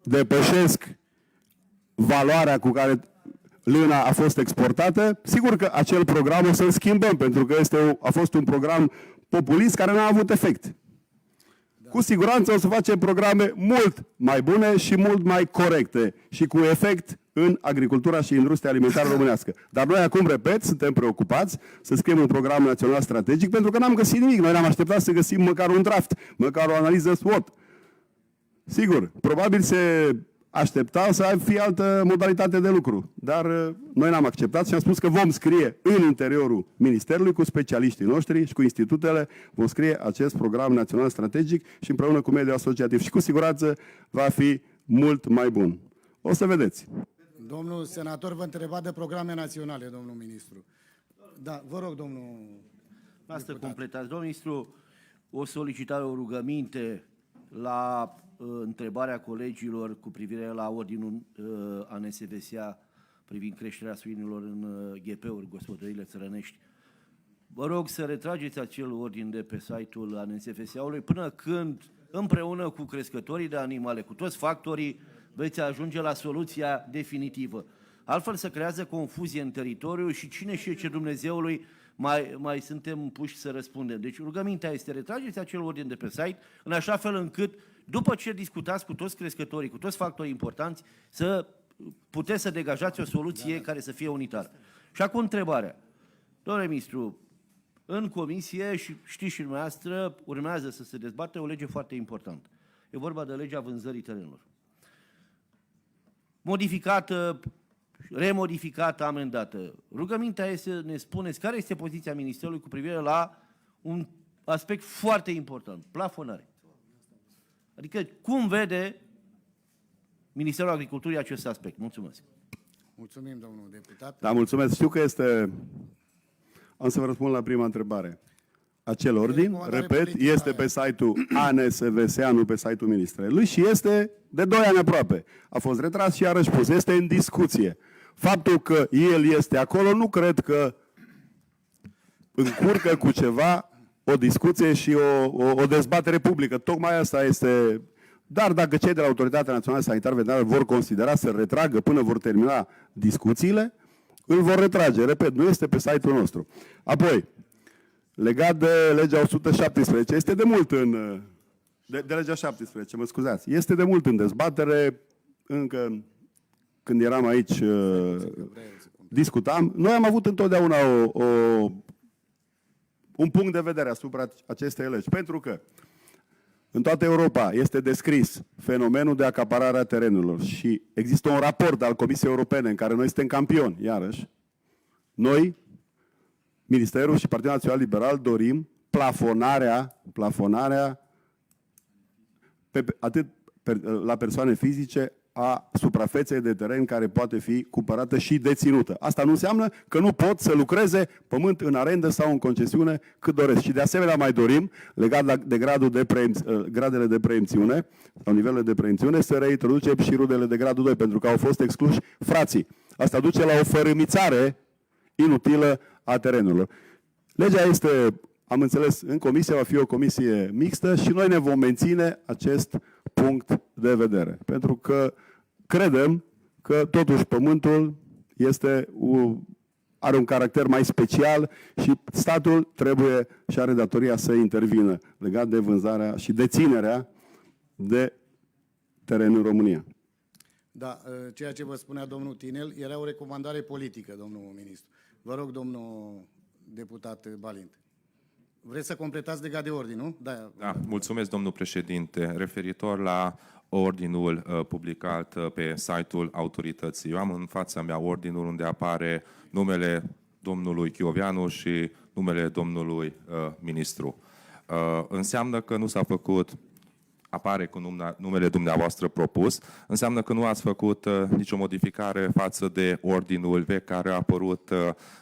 depășesc valoarea cu care lâna a fost exportată, sigur că acel program o să-l schimbăm, pentru că a fost un program populist care n-a avut efect. Cu siguranță o să facem programe mult mai bune și mult mai corecte și cu efect în agricultura și industria alimentară românească. Dar noi acum, repet, suntem preocupați să scriem un program național strategic pentru că n-am găsit nimic. Noi ne-am așteptat să găsim măcar un draft, măcar o analiză SWOT. Sigur, probabil se aștepta să fie altă modalitate de lucru, dar noi n-am acceptat și am spus că vom scrie în interiorul Ministerului cu specialiștii noștri și cu institutele, vom scrie acest program național strategic și împreună cu mediul asociativ și cu siguranță va fi mult mai bun. O să vedeți. Domnul senator vă întreba de programe naționale, domnul ministru. Da, vă rog, domnul Asta completați. Domnul ministru, o solicitare, o rugăminte la întrebarea colegilor cu privire la ordinul ANSVSA privind creșterea suinilor în GP-uri, gospodăriile țărănești. Vă rog să retrageți acel ordin de pe site-ul ANSVSA-ului până când, împreună cu crescătorii de animale, cu toți factorii, veți ajunge la soluția definitivă. Altfel se creează confuzie în teritoriu și cine știe ce Dumnezeului mai suntem puși să răspundem. Deci rugămintea este retrageți acel ordin de pe site, în așa fel încât, după ce discutați cu toți crescătorii, cu toți factorii importanți, să puteți să degajați o soluție care să fie unitară. Și acum întrebarea. Domnule ministru, în comisie, și știți și dumneavoastră, urmează să se dezbate o lege foarte importantă. E vorba de legea vânzării terenurilor. Modificată, remodificată, amendată. Rugămintea este să ne spuneți care este poziția Ministerului cu privire la un aspect foarte important, plafonare. Adică cum vede Ministerul Agriculturii acest aspect? Mulțumesc. Mulțumim, domnul deputat. Da, mulțumesc. Știu că este... Am să vă răspund la prima întrebare. Acel ordin, repet, este pe site-ul ANSVSA, nu pe site-ul Ministerului și este de 2 ani aproape. A fost retras și iarăși pus. Este în discuție. Faptul că el este acolo nu cred că încurcă cu ceva o discuție și o dezbatere publică. Tocmai asta este... Dar dacă cei de la Autoritatea Națională Sanitară Veterinară vor considera să retragă până vor termina discuțiile, îl vor retrage. Repet, nu este pe site-ul nostru. Apoi, legat de legea 117, este de mult în... De legea 17, mă scuzați. Este de mult în dezbatere, încă când eram aici discutam. Noi am avut întotdeauna un punct de vedere asupra acestei legi, pentru că în toată Europa este descris fenomenul de acaparare a terenurilor și există un raport al Comisiei Europene în care noi suntem campioni, iarăși. Noi, Ministerul și Partidul Național Liberal, dorim plafonarea atât la persoane fizice a suprafeței de teren care poate fi cumpărată și deținută. Asta nu înseamnă că nu pot să lucreze pământ în arendă sau în concesiune cât doresc. Și de asemenea mai dorim, legat de gradele de preemțiune, sau nivelele de preemțiune, să reintroducem și rudele de gradul 2, pentru că au fost excluși frații. Asta duce la o fărâmițare inutilă a terenurilor. Legea este, am înțeles, în comisie va fi o comisie mixtă și noi ne vom menține acest punct de vedere. Pentru că credem că totuși pământul are un caracter mai special și statul trebuie și are datoria să intervină legat de vânzarea și deținerea de teren în România. Da, ceea ce vă spunea domnul Tinel era o recomandare politică, domnul ministru. Vă rog, domnul deputat Balint. Vreți să completați legat de ordin, nu? Da, mulțumesc, domnul președinte. Referitor la ordinul publicat pe site-ul autorității. Eu am în fața mea ordinul unde apare numele domnului Chioveanu și numele domnului ministru. Înseamnă că nu s-a făcut, apare cu numele dumneavoastră propus, înseamnă că nu ați făcut nicio modificare față de ordinul vechi care a apărut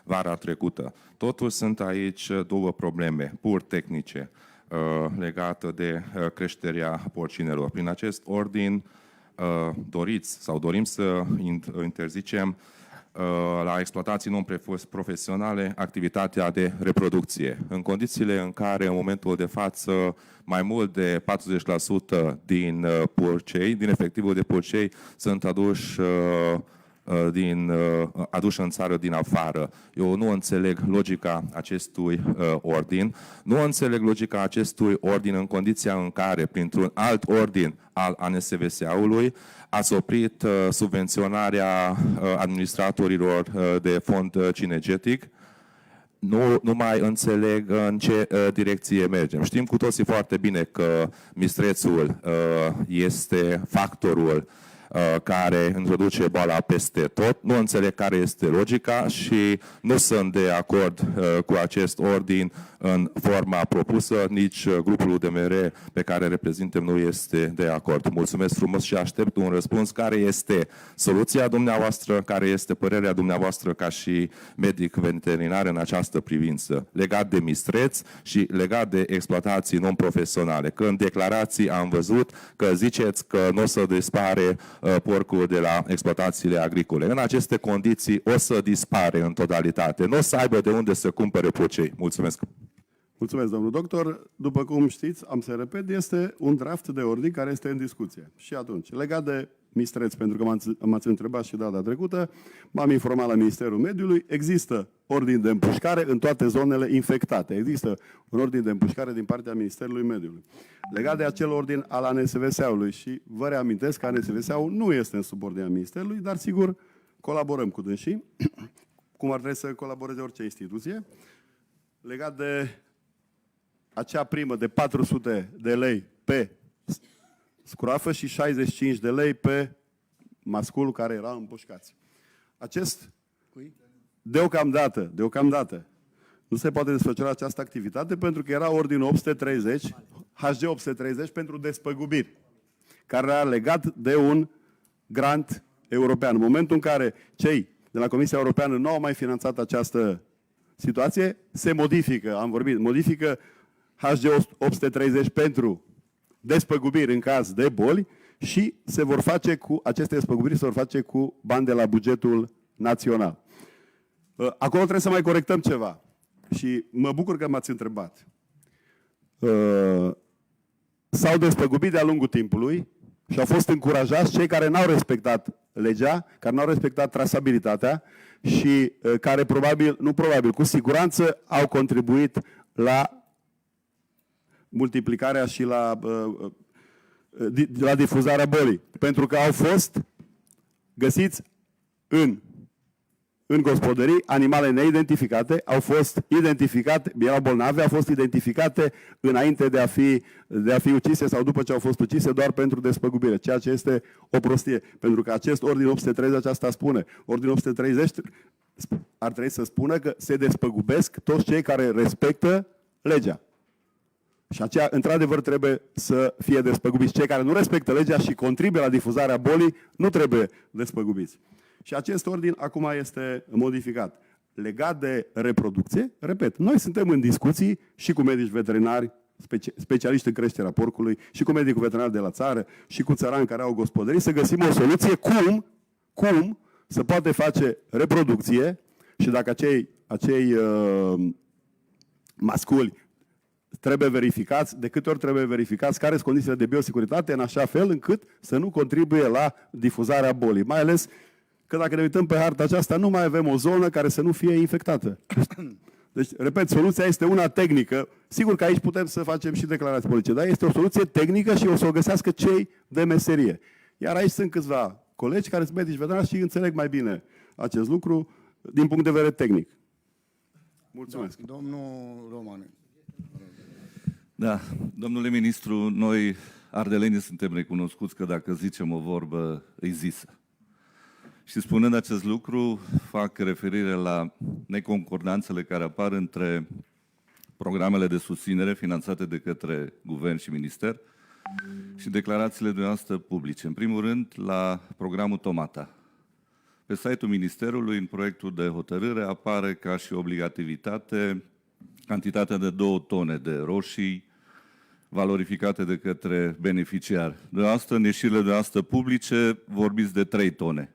vara trecută. Totuși sunt aici două probleme pur tehnice legate de creșterea porcinelor. Prin acest ordin doriți sau dorim să interzicem la exploatații non-profesionale activitatea de reproducție. În condițiile în care în momentul de față mai mult de 40% din porcei, din efectivul de porcei, sunt aduși în țară din afară. Eu nu înțeleg logica acestui ordin. Nu înțeleg logica acestui ordin în condiția în care, printr-un alt ordin al ANSVSA-ului, ați oprit subvenționarea administratorilor de fond cinegetic. Nu mai înțeleg în ce direcție mergem. Știm cu toții foarte bine că mistrețul este factorul care introduce boala peste tot. Nu înțeleg care este logica și nu sunt de acord cu acest ordin în forma propusă, nici grupul UDMR pe care reprezintem nu este de acord. Mulțumesc frumos și aștept un răspuns. Care este soluția dumneavoastră, care este părerea dumneavoastră ca și medic veterinar în această privință, legat de mistreți și legat de exploatații non-profesionale. Că în declarații am văzut că ziceți că nu o să dispare porcul de la exploatațiile agricole. În aceste condiții o să dispare în totalitate. Nu o să aibă de unde să cumpere porcei. Mulțumesc! Mulțumesc, domnul doctor. După cum știți, am să repet, este un draft de ordin care este în discuție. Și atunci, legat de mistreți, pentru că m-ați întrebat și data trecută, m-am informat la Ministerul Mediului, există ordin de împușcare în toate zonele infectate. Există un ordin de împușcare din partea Ministerului Mediului. Legat de acel ordin al ANSVSA-ului și vă reamintesc că ANSVSA-ul nu este în subordinea Ministerului, dar sigur colaborăm cu dânsii, cum ar trebui să colaboreze orice instituție. Legat de acea primă de 400 de lei pe scroafă și 65 de lei pe masculul care era împușcați. Acest, deocamdată, nu se poate desfășura această activitate pentru că era ordinul 830, HG 830 pentru despăgubiri, care era legat de un grant european. În momentul în care cei de la Comisia Europeană nu au mai finanțat această situație, se modifică HG 830 pentru despăgubiri în caz de boli și aceste despăgubiri se vor face cu bani de la bugetul național. Acolo trebuie să mai corectăm ceva. Și mă bucur că m-ați întrebat. S-au despăgubit de-a lungul timpului și au fost încurajați cei care n-au respectat legea, care n-au respectat trasabilitatea și care cu siguranță au contribuit la multiplicarea și la difuzarea bolii. Pentru că au fost găsiți în gospodării animale neidentificate, au fost identificate, erau bolnave, au fost identificate înainte de a fi ucise sau după ce au fost ucise doar pentru despăgubire, ceea ce este o prostie. Pentru că acest ordin 830 asta spune. Ordin 830 ar trebui să spună că se despăgubesc toți cei care respectă legea. Și aceea, într-adevăr, trebuie să fie despăgubiți. Cei care nu respectă legea și contribuie la difuzarea bolii nu trebuie despăgubiți. Și acest ordin acum este modificat. Legat de reproducție, repet, noi suntem în discuții și cu medici veterinari, specialiști în creșterea porcului, și cu medicul veterinar de la țară, și cu țărani care au gospodării, să găsim o soluție cum să poate face reproducție și dacă acei masculi trebuie verificați, de câte ori trebuie verificați, care sunt condițiile de biosecuritate, în așa fel încât să nu contribuie la difuzarea bolii. Mai ales că dacă ne uităm pe harta aceasta, nu mai avem o zonă care să nu fie infectată. Deci, repet, soluția este una tehnică. Sigur că aici putem să facem și declarații politice, dar este o soluție tehnică și o să o găsească cei de meserie. Iar aici sunt câțiva colegi care sunt medici veterinari și înțeleg mai bine acest lucru din punct de vedere tehnic. Mulțumesc. Domnul Roman. Da, domnule ministru, noi ardelenii suntem recunoscuți că dacă zicem o vorbă, îi zisă. Și spunând acest lucru, fac referire la neconcordanțele care apar între programele de susținere finanțate de către guvern și minister și declarațiile dumneavoastră publice. În primul rând, la programul Tomata. Pe site-ul Ministerului, în proiectul de hotărâre, apare ca și obligativitate cantitatea de 2 tone de roșii valorificate de către beneficiar. În ieșirile dumneavoastră publice vorbiți de 3 tone.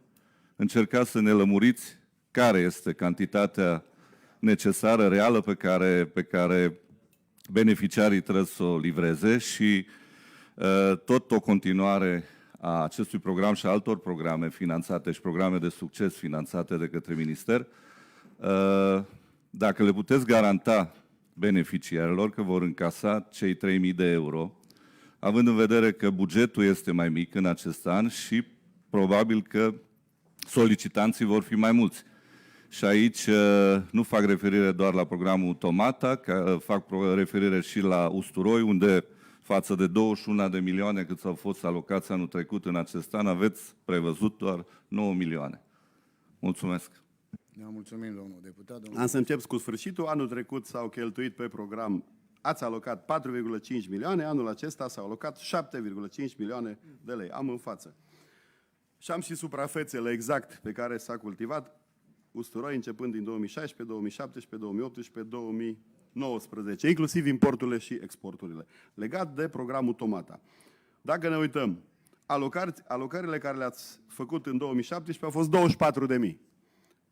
Încercați să ne lămuriți care este cantitatea necesară, reală, pe care beneficiarii trebuie să o livreze și tot o continuare a acestui program și a altor programe finanțate și programe de succes finanțate de către minister, dacă le puteți garanta beneficiarilor că vor încasa cei 3.000 de euro, având în vedere că bugetul este mai mic în acest an și probabil că solicitanții vor fi mai mulți. Și aici nu fac referire doar la programul Tomata, fac referire și la Usturoi, unde față de 21 de milioane cât au fost alocați anul trecut în acest an, aveți prevăzut doar 9 milioane. Mulțumesc. Ne mulțumim, domnul deputat. Am să încep cu sfârșitul. Anul trecut s-au cheltuit pe program, ați alocat 4,5 milioane, anul acesta s-au alocat 7,5 milioane de lei. Am în față. Și am și suprafețele exact pe care s-a cultivat usturoi începând din 2016, 2017, 2018, 2019, inclusiv importurile și exporturile. Legat de programul Tomata. Dacă ne uităm, alocările care le-ați făcut în 2017 au fost 24.000.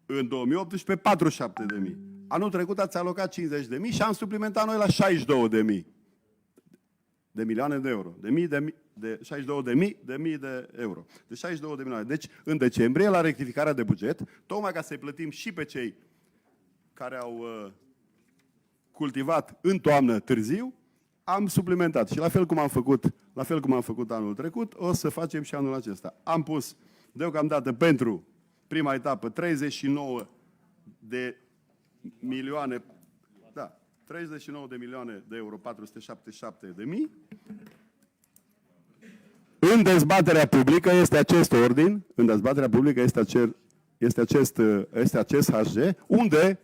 În 2018, 47.000. Anul trecut ați alocat 50.000 și am suplimentat noi la 62.000 de milioane de euro. De 62.000 de euro. De 62 de milioane. Deci, în decembrie, la rectificarea de buget, tocmai ca să-i plătim și pe cei care au cultivat în toamnă târziu, am suplimentat. Și la fel cum am făcut anul trecut, o să facem și anul acesta. Am pus deocamdată pentru prima etapă 39 de milioane, 39 de milioane de euro, 477 de mii. În dezbaterea publică este acest ordin, în dezbaterea publică este acest HG, unde,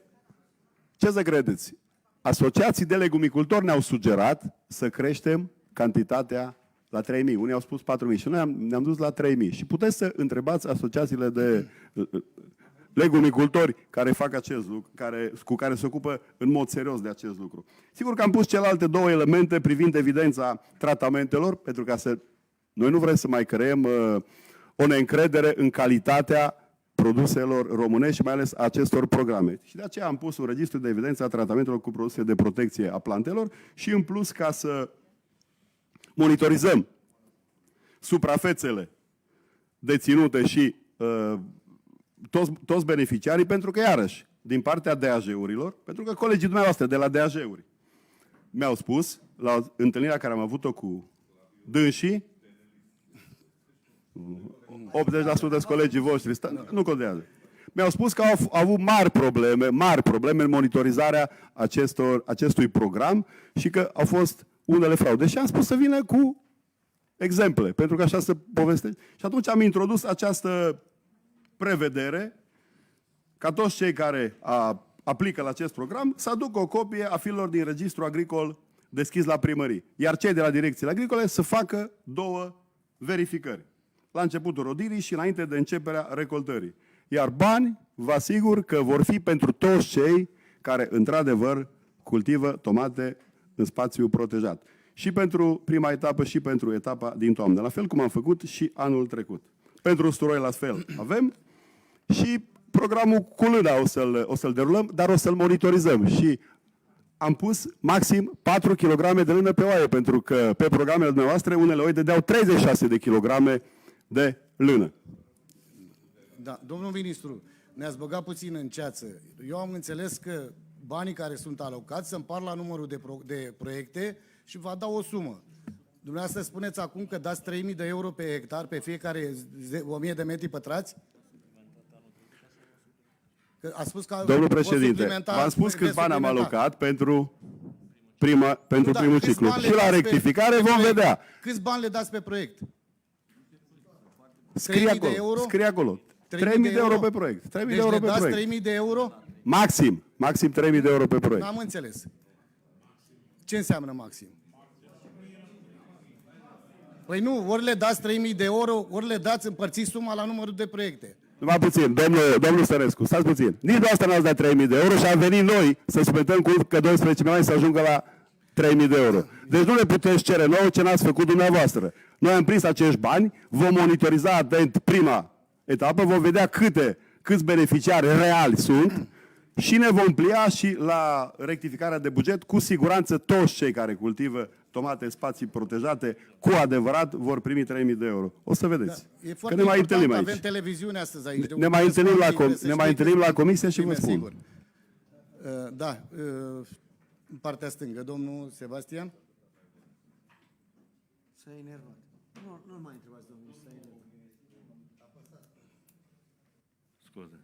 ce să credeți, asociații de legumicultori ne-au sugerat să creștem cantitatea la 3.000. Unii au spus 4.000 și noi ne-am dus la 3.000. Și puteți să întrebați asociațiile de legumicultori care fac acest lucru, cu care se ocupă în mod serios de acest lucru. Sigur că am pus celelalte două elemente privind evidența tratamentelor, pentru ca să... Noi nu vrem să mai creăm o neîncredere în calitatea produselor românești și mai ales acestor programe. Și de aceea am pus un registru de evidență a tratamentelor cu produse de protecție a plantelor și în plus ca să monitorizăm suprafețele deținute și toți beneficiarii, pentru că, iarăși, din partea DAJ-urilor, pentru că colegii dumneavoastră de la DAJ-uri mi-au spus, la întâlnirea care am avut-o cu dânsii, 80% sunt colegii voștri, nu contează. Mi-au spus că au avut mari probleme în monitorizarea acestui program și că au fost unele fraude. Și am spus să vină cu exemple, pentru că așa se povestește. Și atunci am introdus această prevedere ca toți cei care aplică la acest program să aducă o copie a fiilor din registru agricol deschis la primării. Iar cei de la direcțiile agricole să facă 2 verificări. La începutul rodirii și înainte de începerea recoltării. Iar bani, vă asigur că vor fi pentru toți cei care, într-adevăr, cultivă tomate în spațiu protejat. Și pentru prima etapă și pentru etapa din toamnă. La fel cum am făcut și anul trecut. Pentru usturoi la fel avem și programul cu lâna o să-l derulăm, dar o să-l monitorizăm. Și am pus maxim 4 kg de lână pe oaie, pentru că pe programele dumneavoastră unele oi dădeau 36 de kilograme de lână. Da, domnul ministru, ne-ați băgat puțin în ceață. Eu am înțeles că banii care sunt alocați se împart la numărul de proiecte și va da o sumă. Dumneavoastră spuneți acum că dați 3.000 de euro pe hectar pe fiecare 1.000 de metri pătrați? Că a spus că domnul președinte, v-am spus câți bani am alocat pentru primul ciclu. Și la rectificare vom vedea. Câți bani le dați pe proiect? Scrie acolo. 3.000 de euro pe proiect. 3.000 de euro pe proiect. 3.000 de euro? Maxim 3.000 de euro pe proiect. N-am înțeles. Ce înseamnă maxim? Păi nu, ori le dați 3.000 de euro, ori le dați, împărțiți suma la numărul de proiecte. Numai puțin, domnul Stănescu, stați puțin. Nici dumneavoastră n-ați dat 3.000 de euro și am venit noi să suplimentăm cu încă 12 milioane să ajungă la 3.000 de euro. Deci nu le puteți cere nouă ce n-ați făcut dumneavoastră. Noi am prins acești bani, vom monitoriza atent prima etapă, vom vedea câte câți beneficiari reali sunt și ne vom plia și la rectificarea de buget. Cu siguranță toți cei care cultivă tomate în spații protejate cu adevărat vor primi 3.000 de euro. O să vedeți. E Că foarte ne mai important, întâlnim aici. avem televiziune astăzi aici. Ne mai întâlnim la comisie și vă spun. Sigur. Da, în partea stângă, domnul Sebastian. S-a enervat. Nu mai întrebați, domnul, s-a enervat. Scuze.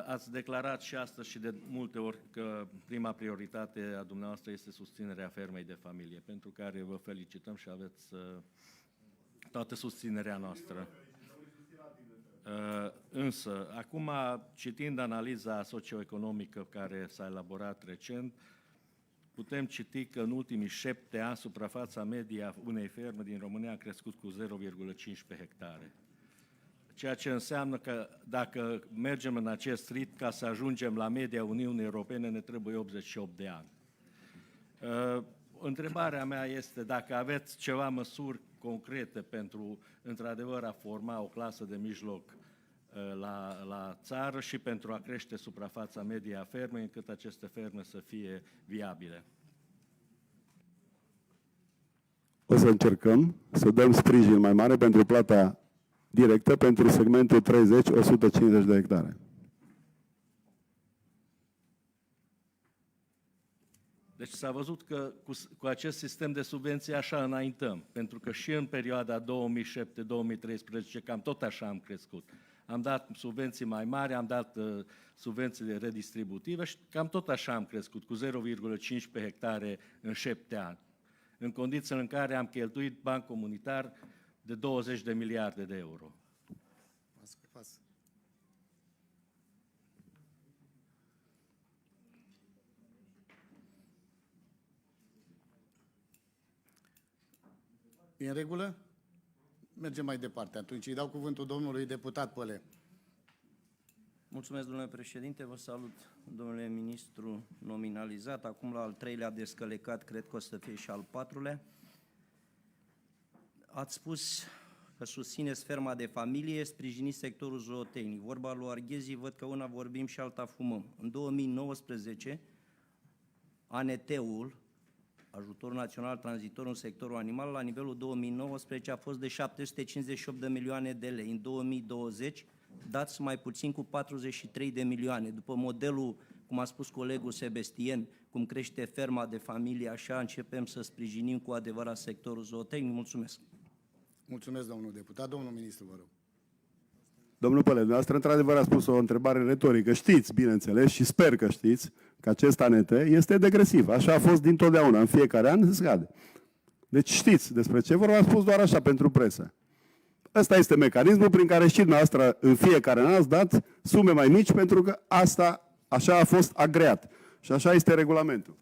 Ați declarat și astăzi și de multe ori că prima prioritate a dumneavoastră este susținerea fermei de familie, pentru care vă felicităm și aveți toată susținerea noastră. Însă, acum, citind analiza socioeconomică care s-a elaborat recent, putem citi că în ultimii 7 ani suprafața medie a unei ferme din România a crescut cu 0,15 hectare. Ceea ce înseamnă că dacă mergem în acest ritm, ca să ajungem la media Uniunii Europene, ne trebuie 88 de ani. Întrebarea mea este dacă aveți ceva măsuri concrete pentru, într-adevăr, a forma o clasă de mijloc la țară și pentru a crește suprafața medie a fermei, încât aceste ferme să fie viabile. O să încercăm să dăm sprijin mai mare pentru plata directă pentru segmentul 30-150 de hectare. Deci s-a văzut că cu acest sistem de subvenții așa înaintăm, pentru că și în perioada 2007-2013 cam tot așa am crescut. Am dat subvenții mai mari, am dat subvenții redistributive și cam tot așa am crescut, cu 0,15 hectare în 7 ani, în condițiile în care am cheltuit bani comunitar de 20 de miliarde de euro. E în regulă? Mergem mai departe. Atunci îi dau cuvântul domnului deputat Păle. Mulțumesc, domnule președinte. Vă salut, domnule ministru nominalizat. Acum la al 3-lea descălecat, cred că o să fie și al 4-lea. Ați spus că susțineți ferma de familie, sprijiniți sectorul zootehnic. Vorba lui Arghezi, văd că una vorbim și alta fumăm. În 2019, ANT-ul, Ajutorul Național Tranzitoriu în sectorul animal, la nivelul 2019 a fost de 758 de milioane de lei. În 2020 dați mai puțin cu 43 de milioane. După modelul, cum a spus colegul Sebastian, cum crește ferma de familie, așa începem să sprijinim cu adevărat sectorul zootehnic. Mulțumesc. Mulțumesc, domnul deputat. Domnul ministru, vă rog. Domnul Păle, dumneavoastră într-adevăr a spus o întrebare retorică. Știți, bineînțeles, și sper că știți, că acest ANT este degresiv. Așa a fost dintotdeauna. În fiecare an se scade. Deci știți despre ce vorba, am spus doar așa pentru presă. Ăsta este mecanismul prin care și dumneavoastră în fiecare an ați dat sume mai mici, pentru că asta așa a fost agreat. Și așa este regulamentul.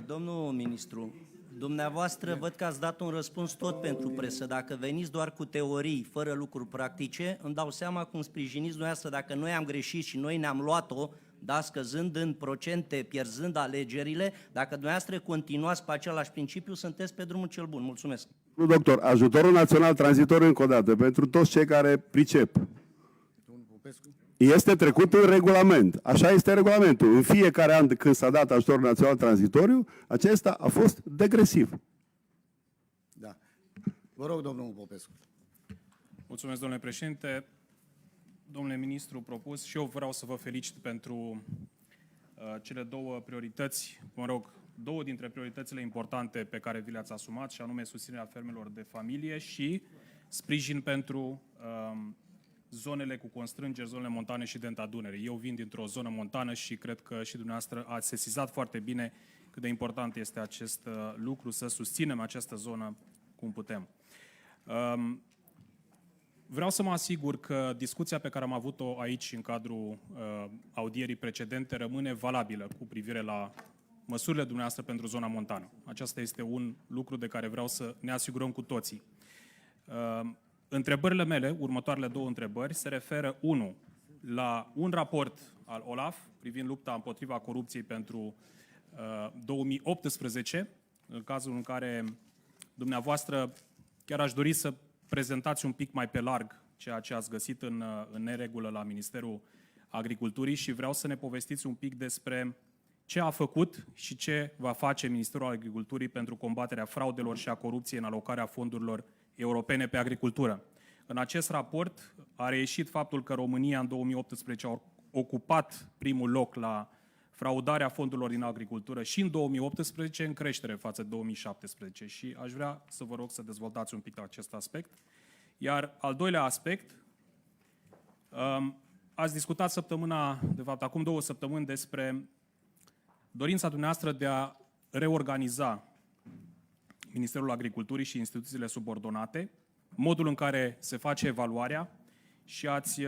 Domnul ministru, dumneavoastră văd că ați dat un răspuns tot pentru presă. Dacă veniți doar cu teorii, fără lucruri practice, îmi dau seama cum sprijiniți dumneavoastră dacă noi am greșit și noi ne-am luat-o, da, scăzând în procente, pierzând alegerile, dacă dumneavoastră continuați pe același principiu, sunteți pe drumul cel bun. Mulțumesc. Nu, doctor, ajutorul național tranzitoriu încă o dată, pentru toți cei care pricep. Domnul Popescu? Este trecut în regulament. Așa este regulamentul. În fiecare an când s-a dat ajutorul național tranzitoriu, acesta a fost degresiv. Da. Vă rog, domnul Popescu. Mulțumesc, domnule președinte. Domnule ministru propus, și eu vreau să vă felicit pentru cele două priorități, două dintre prioritățile importante pe care vi le-ați asumat, și anume susținerea fermelor de familie și sprijin pentru zonele cu constrângeri, zonele montane și delta Dunării. Eu vin dintr-o zonă montană și cred că și dumneavoastră ați sesizat foarte bine cât de important este acest lucru, să susținem această zonă cum putem. Vreau să mă asigur că discuția pe care am avut-o aici în cadrul audierii precedente rămâne valabilă cu privire la măsurile dumneavoastră pentru zona montană. Acesta este un lucru de care vreau să ne asigurăm cu toții. Întrebările mele, următoarele două întrebări, se referă, 1, la un raport al OLAF privind lupta împotriva corupției pentru 2018, în cazul în care dumneavoastră chiar aș dori să prezentați un pic mai pe larg ceea ce ați găsit în neregulă la Ministerul Agriculturii și vreau să ne povestiți un pic despre ce a făcut și ce va face Ministerul Agriculturii pentru combaterea fraudelor și a corupției în alocarea fondurilor europene pe agricultură. În acest raport a reieșit faptul că România în 2018 a ocupat primul loc la fraudarea fondurilor din agricultură și în 2018 în creștere față de 2017 și aș vrea să vă rog să dezvoltați un pic acest aspect. Iar al doilea aspect, ați discutat acum 2 săptămâni despre dorința dumneavoastră de a reorganiza Ministerul Agriculturii și instituțiile subordonate, modul în care se face evaluarea și ați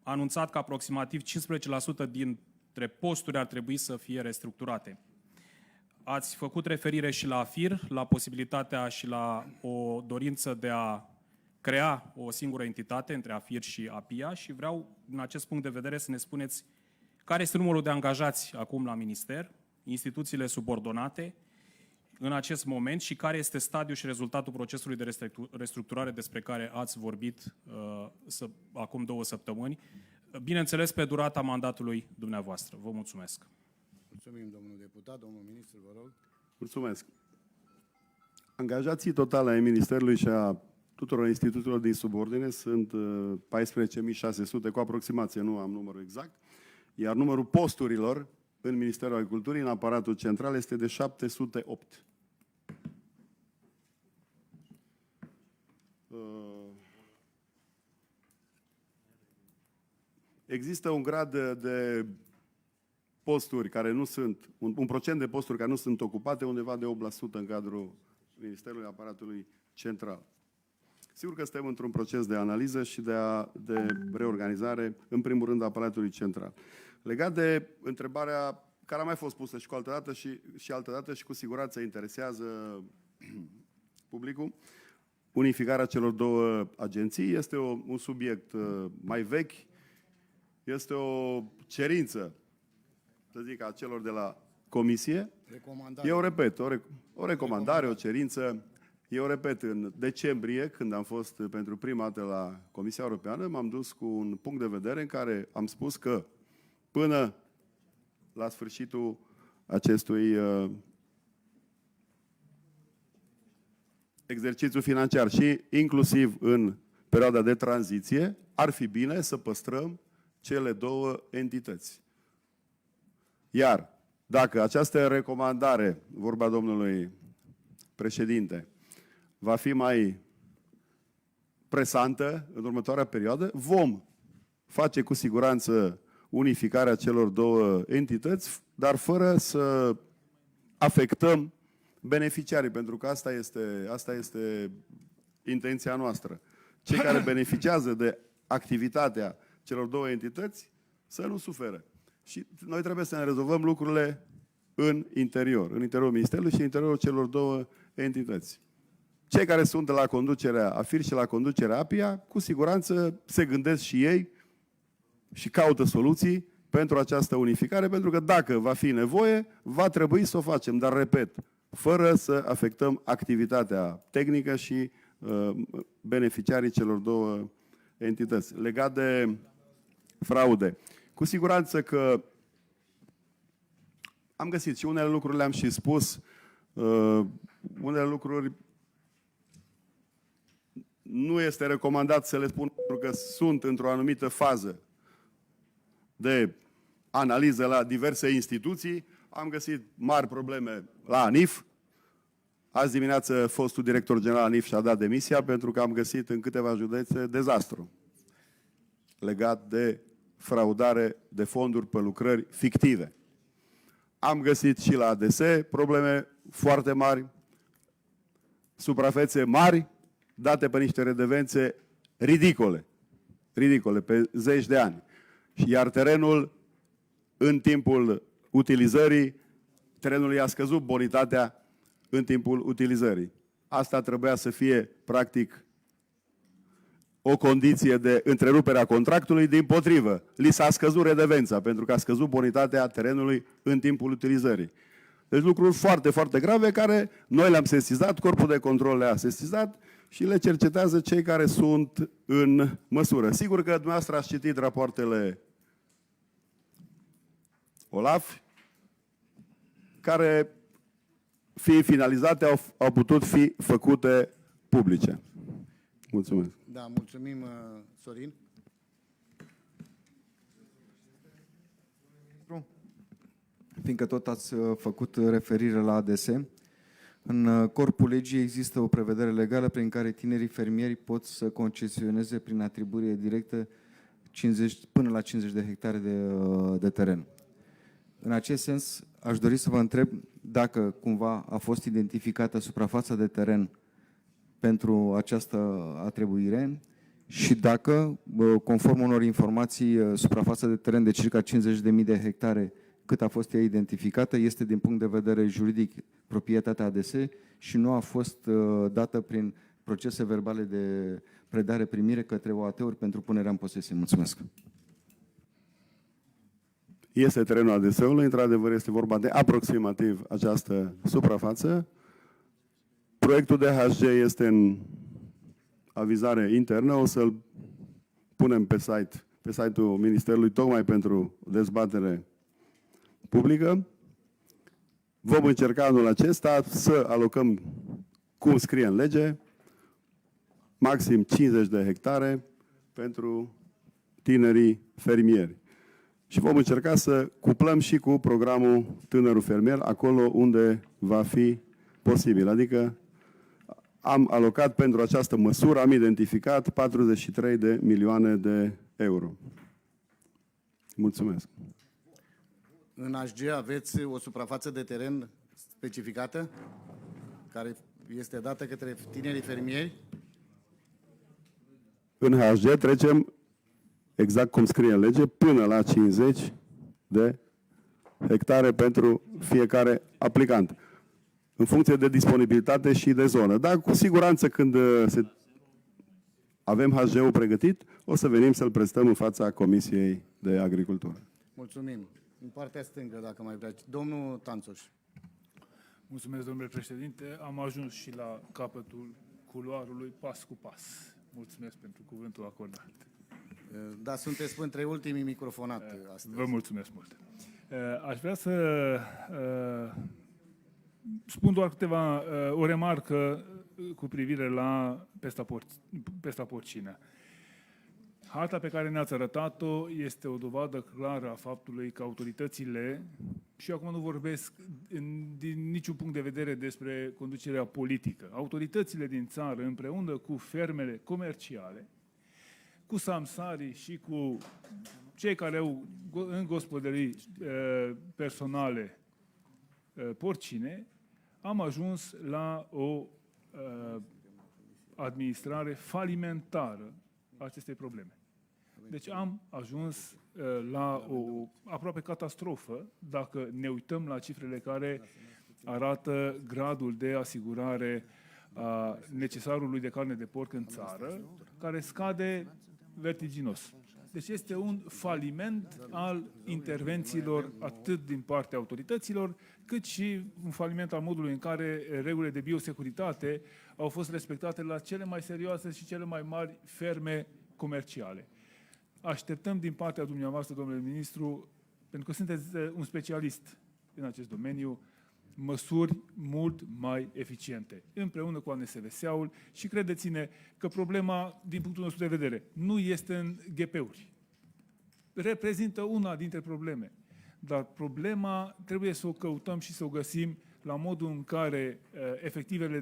anunțat că aproximativ 15% dintre posturi ar trebui să fie restructurate. Ați făcut referire și la AFIR, la posibilitatea și la o dorință de a crea o singură entitate între AFIR și APIA și vreau, din acest punct de vedere, să ne spuneți care este numărul de angajați acum la Minister, instituțiile subordonate în acest moment și care este stadiul și rezultatul procesului de restructurare despre care ați vorbit acum 2 săptămâni, bineînțeles pe durata mandatului dumneavoastră. Vă mulțumesc. Mulțumim, domnul deputat. Domnul ministru, vă rog. Mulțumesc. Angajații totale ai Ministerului și a tuturor instituțiilor din subordine sunt 14.600 cu aproximație, nu am numărul exact, iar numărul posturilor în Ministerul Agriculturii, în aparatul central, este de 708. Există un grad de posturi care nu sunt, un procent de posturi care nu sunt ocupate, undeva de 8% în cadrul Ministerului Aparatului Central. Sigur că suntem într-un proces de analiză și de reorganizare, în primul rând, a aparatului central. Legat de întrebarea care a mai fost pusă și cu altă dată și altă dată și cu siguranță interesează publicul, unificarea celor 2 agenții este un subiect mai vechi, este o cerință, să zic, a celor de la Comisie. Recomandare. Eu repet, o recomandare, o cerință. Eu repet, în decembrie, când am fost pentru prima dată la Comisia Europeană, m-am dus cu un punct de vedere în care am spus că până la sfârșitul acestui exercițiu financiar și inclusiv în perioada de tranziție, ar fi bine să păstrăm cele 2 entități. Iar dacă această recomandare, vorba domnului președinte, va fi mai presantă în următoarea perioadă, vom face cu siguranță unificarea celor 2 entități, dar fără să afectăm beneficiarii, pentru că asta este intenția noastră. Cei care beneficiază de activitatea celor 2 entități să nu suferă. Și noi trebuie să ne rezolvăm lucrurile în interiorul Ministerului și în interiorul celor 2 entități. Cei care sunt la conducerea AFIR și la conducerea APIA, cu siguranță se gândesc și ei și caută soluții pentru această unificare, pentru că dacă va fi nevoie, va trebui să o facem, dar repet, fără să afectăm activitatea tehnică și beneficiarii celor 2 entități. Legat de fraude, cu siguranță că am găsit și unele lucruri le-am și spus, unele lucruri nu este recomandat să le spun pentru că sunt într-o anumită fază de analiză la diverse instituții. Am găsit mari probleme la ANIF. Azi dimineață fostul director general ANIF și-a dat demisia pentru că am găsit în câteva județe dezastru legat de fraudare de fonduri pe lucrări fictive. Am găsit și la ADS probleme foarte mari, suprafețe mari, date pe niște redevențe ridicole, pe zeci de ani. Iar terenul, în timpul utilizării, terenului a scăzut bonitatea în timpul utilizării. Asta trebuia să fie, practic, o condiție de întrerupere a contractului, dimpotrivă. Li s-a scăzut redevența, pentru că a scăzut bonitatea terenului în timpul utilizării. Deci lucruri foarte, foarte grave care noi le-am sesizat, Corpul de Control le-a sesizat și le cercetează cei care sunt în măsură. Sigur că dumneavoastră ați citit rapoartele OLAF, care, fiind finalizate, au putut fi făcute publice. Mulțumesc. Da, mulțumim, Sorin. Fiindcă tot ați făcut referire la ADS, în corpul legii există o prevedere legală prin care tinerii fermieri pot să concesioneze prin atribuire directă până la 50 de hectare de teren. În acest sens, aș dori să vă întreb dacă cumva a fost identificată suprafața de teren pentru această atribuire și dacă, conform unor informații, suprafața de teren de circa 50.000 de hectare, cât a fost ea identificată, este din punct de vedere juridic proprietatea ADS și nu a fost dată prin procese verbale de predare-primire către OAT-uri pentru punerea în posesie. Mulțumesc. Este terenul ADS-ului, într-adevăr este vorba de aproximativ această suprafață. Proiectul DHG este în avizare internă, o să-l punem pe site-ul Ministerului, tocmai pentru dezbatere publică. Vom încerca anul acesta să alocăm, cum scrie în lege, maxim 50 de hectare pentru tinerii fermieri. Și vom încerca să cuplăm și cu programul Tânărul Fermier, acolo unde va fi posibil. Adică am alocat pentru această măsură, am identificat 43 de milioane de euro. Mulțumesc. În HG aveți o suprafață de teren specificată care este dată către tinerii fermieri? În HG trecem, exact cum scrie în lege, până la 50 de hectare pentru fiecare aplicant, în funcție de disponibilitate și de zonă. Dar cu siguranță când avem HG-ul pregătit, o să venim să-l prestăm în fața Comisiei de Agricultură. Mulțumim. În partea stângă, dacă mai vrea. Domnul Tanțoș. Mulțumesc, domnule președinte. Am ajuns și la capătul culoarului pas cu pas. Mulțumesc pentru cuvântul acordat. Da, sunteți între ultimii microfonat astăzi. Vă mulțumesc mult. Aș vrea să spun doar o remarcă cu privire la pesta porcină. Harta pe care ne-ați arătat-o este o dovadă clară a faptului că autoritățile, și acum nu vorbesc din niciun punct de vedere despre conducerea politică, autoritățile din țară, împreună cu fermele comerciale, cu samsarii și cu cei care au în gospodării personale porcine, am ajuns la o administrare falimentară a acestei probleme. Deci am ajuns la o aproape catastrofă dacă ne uităm la cifrele care arată gradul de asigurare a necesarului de carne de porc în țară, care scade vertiginos. Deci este un faliment al intervențiilor atât din partea autorităților, cât și un faliment al modului în care regulile de biosecuritate au fost respectate la cele mai serioase și cele mai mari ferme comerciale. Așteptăm din partea dumneavoastră, domnule ministru, pentru că sunteți un specialist în acest domeniu, măsuri mult mai eficiente, împreună cu ANSVS-ul și credeți-ne că problema, din punctul nostru de vedere, nu este în GP-uri. Reprezintă una dintre probleme, dar problema trebuie să o căutăm și să o găsim la modul în care efectivele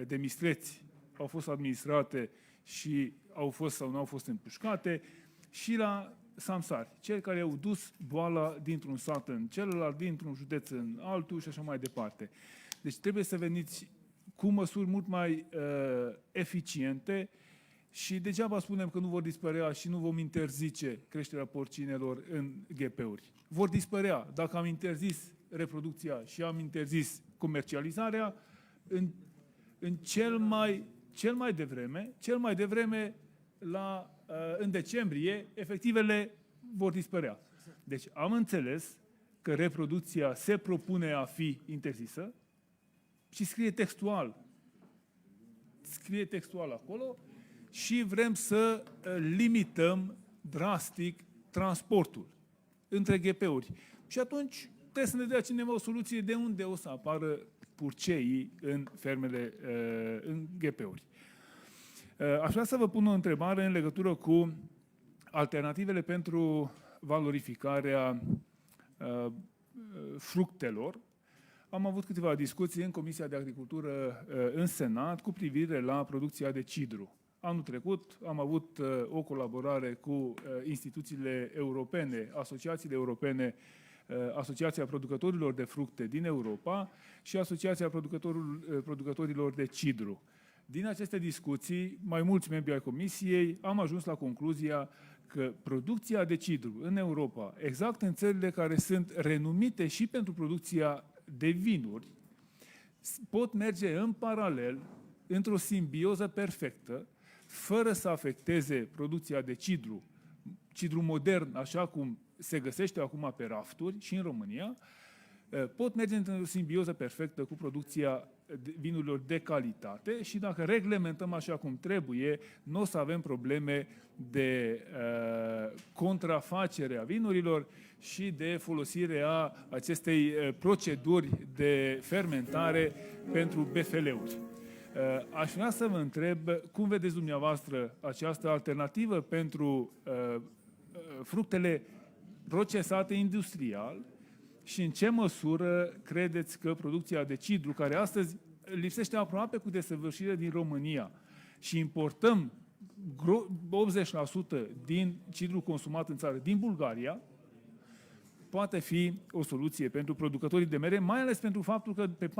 de mistreți au fost administrate și au fost sau nu au fost împușcate, și la samsari, cei care au dus boala dintr-un sat în celălalt, dintr-un județ în altul și așa mai departe. Deci trebuie să veniți cu măsuri mult mai eficiente și degeaba spunem că nu vor dispărea și nu vom interzice creșterea porcinelor în GP-uri. Vor dispărea. Dacă am interzis reproducția și am interzis comercializarea, în cel mai devreme în decembrie, efectivele vor dispărea. Deci am înțeles că reproducția se propune a fi interzisă și scrie textual. scrie textual acolo, și vrem să limităm drastic transportul între GP-uri. Și atunci trebuie să ne dea cineva o soluție de unde o să apară purceii în fermele, în GP-uri. Aș vrea să vă pun o întrebare în legătură cu alternativele pentru valorificarea fructelor. Am avut câteva discuții în Comisia de Agricultură în Senat cu privire la producția de cidru. Anul trecut am avut o colaborare cu instituțiile europene, asociațiile europene, Asociația Producătorilor de Fructe din Europa și Asociația Producătorilor de Cidru. Din aceste discuții, mai mulți membri ai Comisiei am ajuns la concluzia că producția de cidru în Europa, exact în țările care sunt renumite și pentru producția de vinuri, pot merge în paralel, într-o simbioză perfectă, fără să afecteze producția de cidru modern, așa cum se găsește acum pe rafturi și în România, pot merge într-o simbioză perfectă cu producția vinurilor de calitate și dacă reglementăm așa cum trebuie, nu o să avem probleme de contrafacere a vinurilor și de folosire a acestei proceduri de fermentare pentru BFL-uri. Aș vrea să vă întreb cum vedeți dumneavoastră această alternativă pentru fructele procesate industrial și în ce măsură credeți că producția de cidru, care astăzi lipsește aproape cu desăvârșire din România și importăm 80% din cidru consumat în țară din Bulgaria, poate fi o soluție pentru producătorii de mere, mai ales pentru faptul că pe 4-1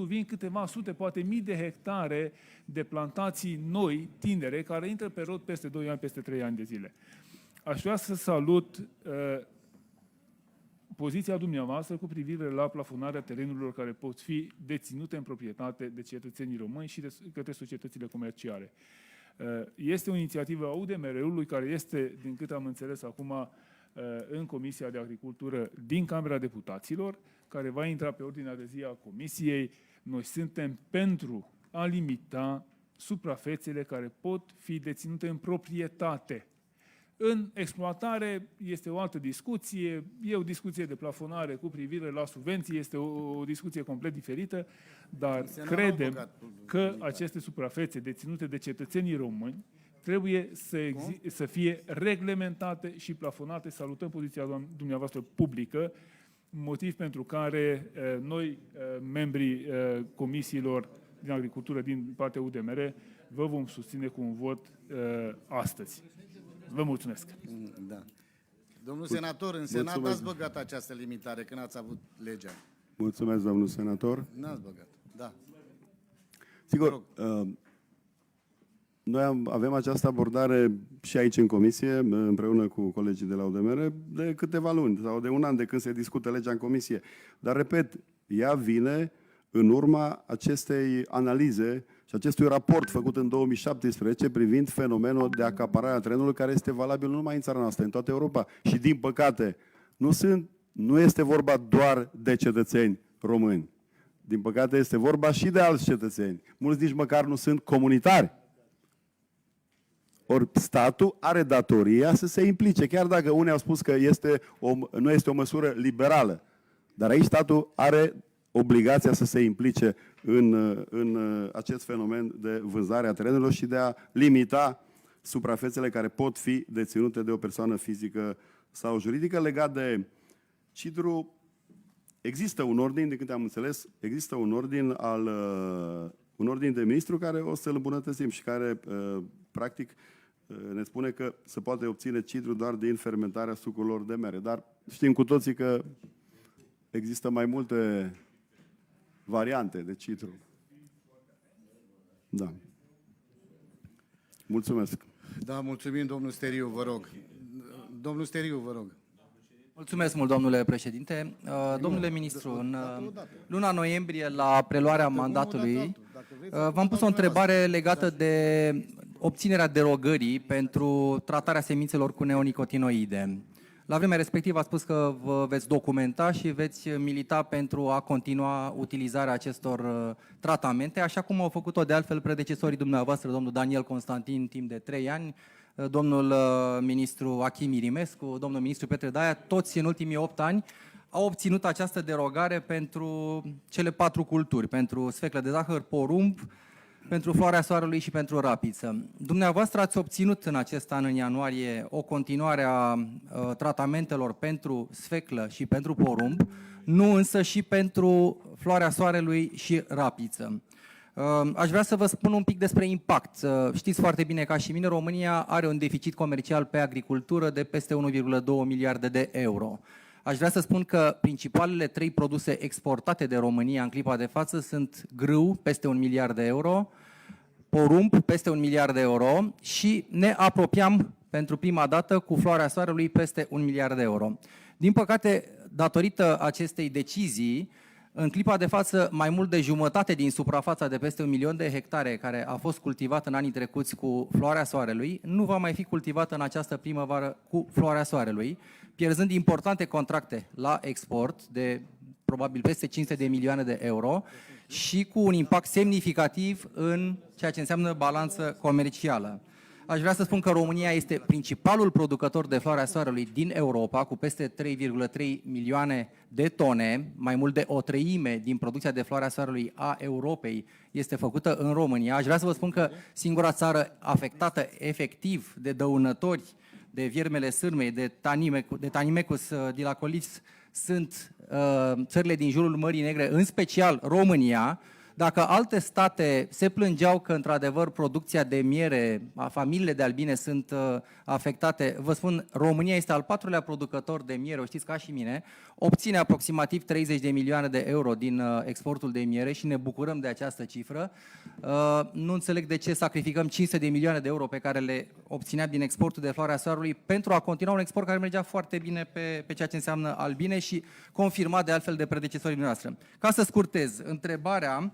vin câteva sute, poate mii de hectare de plantații noi, tinere, care intră pe rod peste 2 ani, peste 3 ani de zile. Aș vrea să salut poziția dumneavoastră cu privire la plafonarea terenurilor care pot fi deținute în proprietate de cetățenii români și de către societățile comerciale. Este o inițiativă a UDMR-ului care este, din cât am înțeles acum, în Comisia de Agricultură din Camera Deputaților, care va intra pe ordinea de zi a Comisiei. Noi suntem pentru a limita suprafețele care pot fi deținute în proprietate. În exploatare este o altă discuție, e o discuție de plafonare cu privire la subvenții, este o discuție complet diferită, dar credem că aceste suprafețe deținute de cetățenii români trebuie să fie reglementate și plafonate. Salutăm poziția dumneavoastră publică, motiv pentru care noi, membrii comisiilor din agricultură din partea UDMR, vă vom susține cu un vot astăzi. Vă mulțumesc. Da. Domnul senator, în Senat ați băgat această limitare când ați avut legea. Mulțumesc, domnul senator. N-ați băgat. Da. Sigur, noi avem această abordare și aici în comisie, împreună cu colegii de la UDMR, de câteva luni sau de un an de când se discută legea în comisie. Dar, repet, ea vine în urma acestei analize și acestui raport făcut în 2017 privind fenomenul de acaparare a terenului, care este valabil nu numai în țara noastră, în toată Europa. Și, din păcate, nu este vorba doar de cetățeni români. Din păcate, este vorba și de alți cetățeni. Mulți nici măcar nu sunt comunitari. Ori statul are datoria să se implice, chiar dacă unii au spus că nu este o măsură liberală. Dar aici statul are obligația să se implice în acest fenomen de vânzare a terenurilor și de a limita suprafețele care pot fi deținute de o persoană fizică sau juridică. Legat de cidru, există un ordin, de câte am înțeles, există un ordin de ministru care o să-l îmbunătățim și care, practic, ne spune că se poate obține cidru doar din fermentarea sucurilor de mere. Dar știm cu toții că există mai multe variante de cidru. Da. Mulțumesc. Da, mulțumim, domnul Steriu, vă rog. Domnul Steriu, vă rog. Mulțumesc mult, domnule președinte. Domnule ministru, în luna noiembrie, la preluarea mandatului, v-am pus o întrebare legată de obținerea derogării pentru tratarea semințelor cu neonicotinoide. La vremea respectivă a spus că vă veți documenta și veți milita pentru a continua utilizarea acestor tratamente, așa cum au făcut-o de altfel predecesorii dumneavoastră, domnul Daniel Constantin, timp de 3 ani, domnul ministru Achim Irimescu, domnul ministru Petre Daia, toți în ultimii 8 ani au obținut această derogare pentru cele 4 culturi, pentru sfeclă de zahăr, porumb, pentru floarea soarelui și pentru rapiță. Dumneavoastră ați obținut în acest an, în ianuarie, o continuare a tratamentelor pentru sfeclă și pentru porumb, nu însă și pentru floarea soarelui și rapiță. Aș vrea să vă spun un pic despre impact. Știți foarte bine ca și mine, România are un deficit comercial pe agricultură de peste 1,2 miliarde de euro. Aș vrea să spun că principalele 3 produse exportate de România în clipa de față sunt grâu, peste 1 miliard de euro, porumb, peste 1 miliard de euro și ne apropiam pentru prima dată cu floarea soarelui peste 1 miliard de euro. Din păcate, datorită acestei decizii, în clipa de față, mai mult de jumătate din suprafața de peste 1 milion de hectare care a fost cultivată în anii trecuți cu floarea soarelui, nu va mai fi cultivată în această primăvară cu floarea soarelui, pierzând importante contracte la export de probabil peste 500 de milioane de euro și cu un impact semnificativ în ceea ce înseamnă balanță comercială. Aș vrea să spun că România este principalul producător de floarea soarelui din Europa, cu peste 3,3 milioane de tone, mai mult de o treime din producția de floarea soarelui a Europei este făcută în România. Aș vrea să vă spun că singura țară afectată efectiv de dăunători, de viermele sârmei, de Tanimecus dilacolis, sunt țările din jurul Mării Negre, în special România. Dacă alte state se plângeau că, într-adevăr, producția de miere, familiile de albine sunt afectate, vă spun, România este al 4-lea producător de miere, o știți ca și mine, obține aproximativ 30 de milioane de euro din exportul de miere și ne bucurăm de această cifră. Nu înțeleg de ce sacrificăm 500 de milioane de euro pe care le obțineam din exportul de floarea soarelui pentru a continua un export care mergea foarte bine pe ceea ce înseamnă albine și confirmat de altfel de predecesorii noastre. Ca să scurtez, întrebarea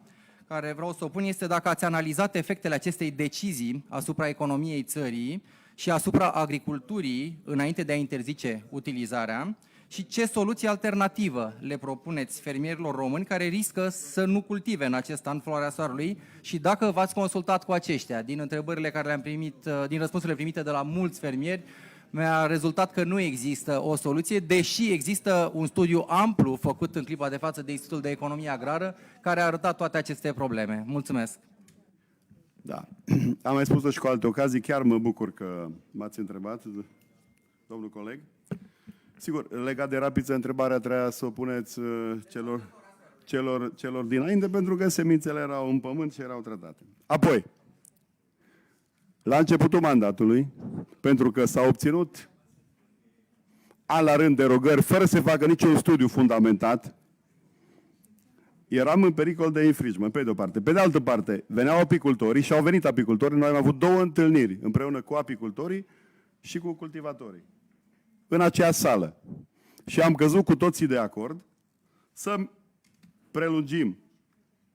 care vreau să o pun este dacă ați analizat efectele acestei decizii asupra economiei țării și asupra agriculturii înainte de a interzice utilizarea și ce soluție alternativă le propuneți fermierilor români care riscă să nu cultive în acest an floarea soarelui și dacă v-ați consultat cu aceștia. Din întrebările care le-am primit, din răspunsurile primite de la mulți fermieri, mi-a rezultat că nu există o soluție, deși există un studiu amplu făcut în clipa de față de Institutul de Economie Agrară care a arătat toate aceste probleme. Mulțumesc! Da. Am mai spus-o și cu alte ocazii, chiar mă bucur că m-ați întrebat, domnul coleg. Sigur, legat de rapiță, întrebarea trebuia să o puneți celor dinainte, pentru că semințele erau în pământ și erau tratate. Apoi, la începutul mandatului, pentru că s-a obținut an la rând derogări fără să facă niciun studiu fundamentat, eram în pericol de infringement, pe de o parte. Pe de altă parte, veneau apicultorii și au venit apicultorii. Noi am avut 2 întâlniri împreună cu apicultorii și cu cultivatorii în acea sală. Și am căzut cu toții de acord să prelungim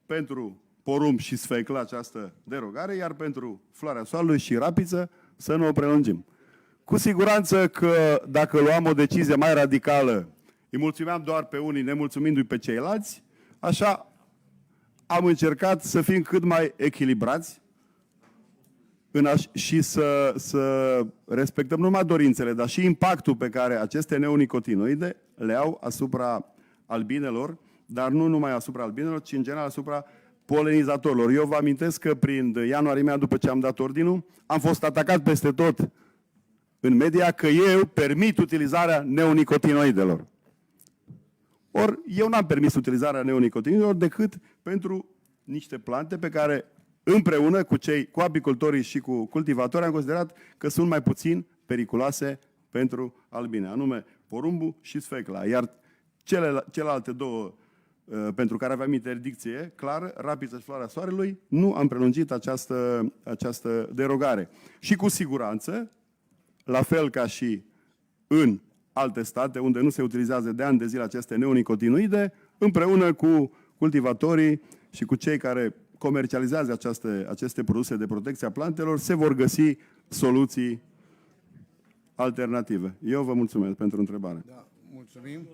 pentru porumb și sfeclă această derogare, iar pentru floarea soarelui și rapiță să nu o prelungim. Cu siguranță că dacă luam o decizie mai radicală, îi mulțumeam doar pe unii, nemulțumindu-i pe ceilalți, așa am încercat să fim cât mai echilibrați și să respectăm nu numai dorințele, dar și impactul pe care aceste neonicotinoide le au asupra albinelor, dar nu numai asupra albinelor, ci în general asupra polenizatorilor. Eu vă amintesc că prin ianuarie, după ce am dat ordinul, am fost atacat peste tot în media că eu permit utilizarea neonicotinoidelor. Ori eu n-am permis utilizarea neonicotinoidelor decât pentru niște plante pe care împreună cu apicultorii și cu cultivatorii am considerat că sunt mai puțin periculoase pentru albine, anume porumbul și sfecla. Iar celelalte 2 pentru care aveam interdicție clară, rapiță și floarea soarelui, nu am prelungit această derogare. Și cu siguranță, la fel ca și în alte state unde nu se utilizează de ani de zile aceste neonicotinoide, împreună cu cultivatorii și cu cei care comercializează aceste produse de protecție a plantelor, se vor găsi soluții alternative. Eu vă mulțumesc pentru întrebare. Da, mulțumim.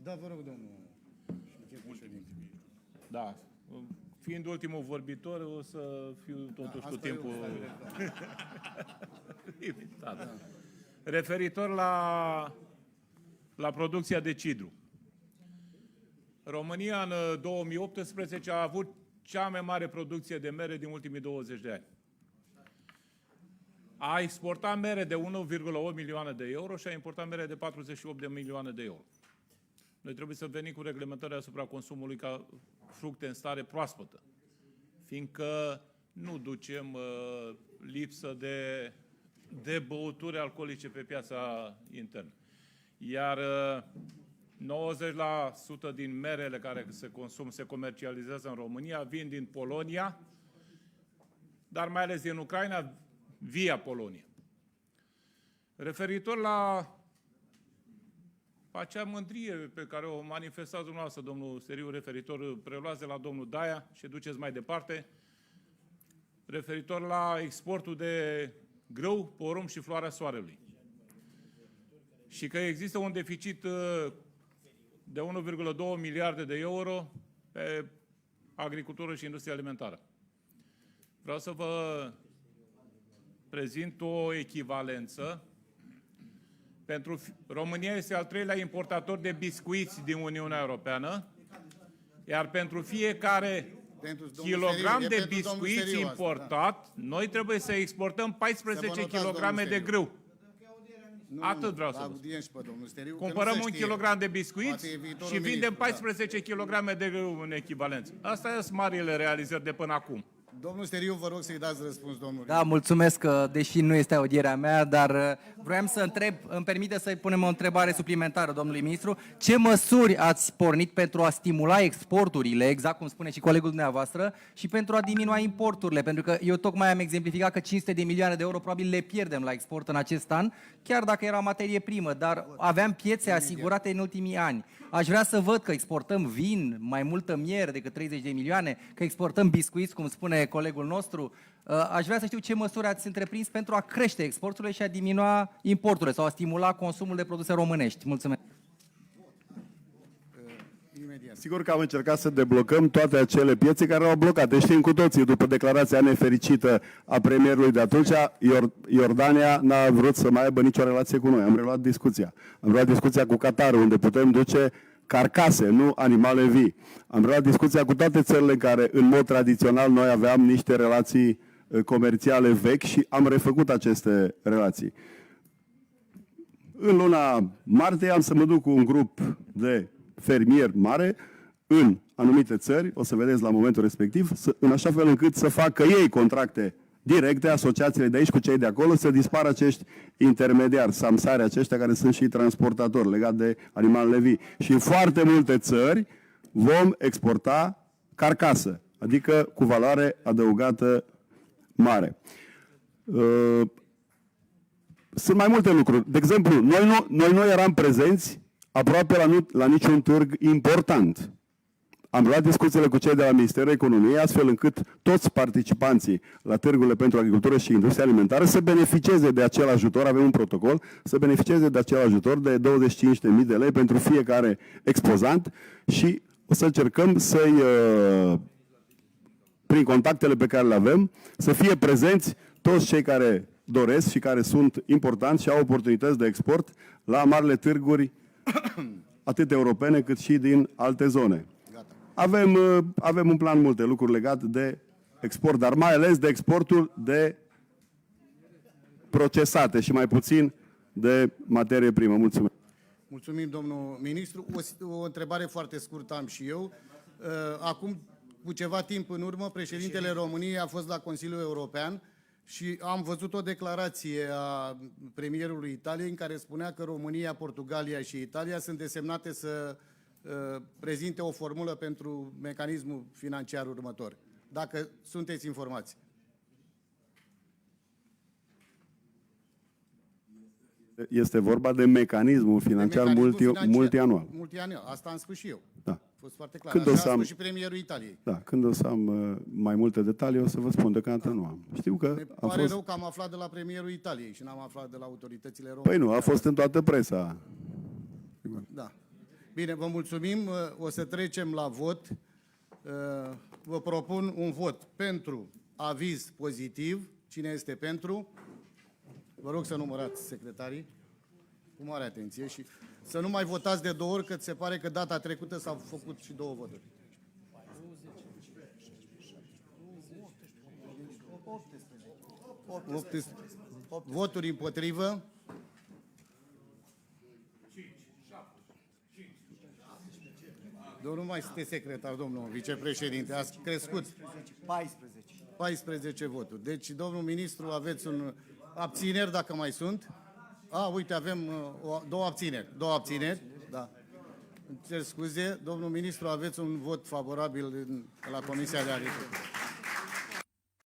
Da, vă rog, domnul președinte. Da. Fiind ultimul vorbitor, o să fiu totuși cu timpul limitat. Referitor la producția de cidru. România în 2018 a avut cea mai mare producție de mere din ultimii 20 de ani. A exportat mere de 1,8 milioane de euro și a importat mere de 48 de milioane de euro. Noi trebuie să venim cu reglementări asupra consumului ca fructe în stare proaspătă, fiindcă nu ducem lipsă de băuturi alcoolice pe piața internă. Iar 90% din merele care se comercializează în România vin din Polonia, dar mai ales din Ucraina, via Polonia. Referitor la acea mândrie pe care o manifestați dumneavoastră, domnul Steriu, referitor, preluați de la domnul Daia și duceți mai departe, referitor la exportul de grâu, porumb și floarea soarelui. Și că există un deficit de 1,2 miliarde de euro pe agricultură și industrie alimentară. Vreau să vă prezint o echivalență. România este al treilea importator de biscuiți din Uniunea Europeană, iar pentru fiecare kilogram de biscuiți importat, noi trebuie să exportăm 14 kg de grâu. Atât vreau să vă spun. Cumpărăm 1 kg de biscuiți și vindem 14 kg de grâu în echivalență. Astea sunt marile realizări de până acum. Domnul Steriu, vă rog să-i dați răspuns, domnul. Da, mulțumesc, deși nu este audierea mea, dar vroiam să întreb, îmi permite să-i punem o întrebare suplimentară, domnului ministru, ce măsuri ați pornit pentru a stimula exporturile, exact cum spune și colegul dumneavoastră, și pentru a diminua importurile? Pentru că eu tocmai am exemplificat că 500 de milioane de euro probabil le pierdem la export în acest an, chiar dacă era materie primă, dar aveam piețe asigurate în ultimii ani. Aș vrea să văd că exportăm vin, mai multă miere decât 30 de milioane, că exportăm biscuiți, cum spune colegul nostru. Aș vrea să știu ce măsuri ați întreprins pentru a crește exporturile și a diminua importurile sau a stimula consumul de produse românești. Mulțumesc. Sigur că am încercat să deblocăm toate acele piețe care au blocat. Știm cu toții, după declarația nefericită a premierului de atunci, Iordania n-a vrut să mai aibă nicio relație cu noi. Am reluat discuția. Am reluat discuția cu Qatarul, unde putem duce carcase, nu animale vii. Am reluat discuția cu toate țările în care, în mod tradițional, noi aveam niște relații comerciale vechi și am refăcut aceste relații. În luna martie am să mă duc cu un grup de fermieri mare în anumite țări, o să vedeți la momentul respectiv, în așa fel încât să facă ei contracte directe, asociațiile de aici cu cei de acolo, să dispară acești intermediari, samsari aceștia care sunt și transportatori legat de animalele vii. Și în foarte multe țări vom exporta carcasă, adică cu valoare adăugată mare. Sunt mai multe lucruri. De exemplu, noi nu eram prezenți aproape la niciun târg important. Am luat discuțiile cu cei de la Ministerul Economiei, astfel încât toți participanții la târgurile pentru agricultură și industrie alimentară să beneficieze de acel ajutor, avem un protocol, să beneficieze de acel ajutor de 25.000 de lei pentru fiecare expozant și o să încercăm să-i, prin contactele pe care le avem, să fie prezenți toți cei care doresc și care sunt importanți și au oportunități de export la marile târguri atât europene cât și din alte zone. Avem un plan multe lucruri legate de export, dar mai ales de exportul de procesate și mai puțin de materie primă. Mulțumesc. Mulțumim, domnul ministru. O întrebare foarte scurtă am și eu. Acum, cu ceva timp în urmă, președintele României a fost la Consiliul European și am văzut o declarație a premierului Italiei în care spunea că România, Portugalia și Italia sunt desemnate să prezinte o formulă pentru mecanismul financiar următor. Dacă sunteți informați. Este vorba de mecanismul financiar multianual. Multianual. Asta am spus și eu. Da. fost foarte clar. Când o Așa să a am- spus și premierul Italiei. Da, când o să am mai multe detalii, o să vă spun, deocamdată nu am. Știu că Ne a pare fost... rău că am aflat de la premierul Italiei și n-am aflat de la autoritățile române. Păi nu, a fost în toată presa. Da. Bine, vă mulțumim. O să trecem la vot. Vă propun un vot pentru aviz pozitiv. Cine este pentru? Vă rog să numărați, secretarii, cu mare atenție și să nu mai votați de 2 ori, că se pare că data trecută s-au făcut și 2 voturi. 18. Voturi împotrivă. Domnul mai este secretar, domnul vicepreședinte, ați crescut 14. 14 voturi. Deci, domnul ministru, aveți un abțineri, dacă mai sunt. Uite, avem două abțineri. Două abțineri, da. Îmi cer scuze, domnul ministru, aveți un vot favorabil la Comisia de Agricultură.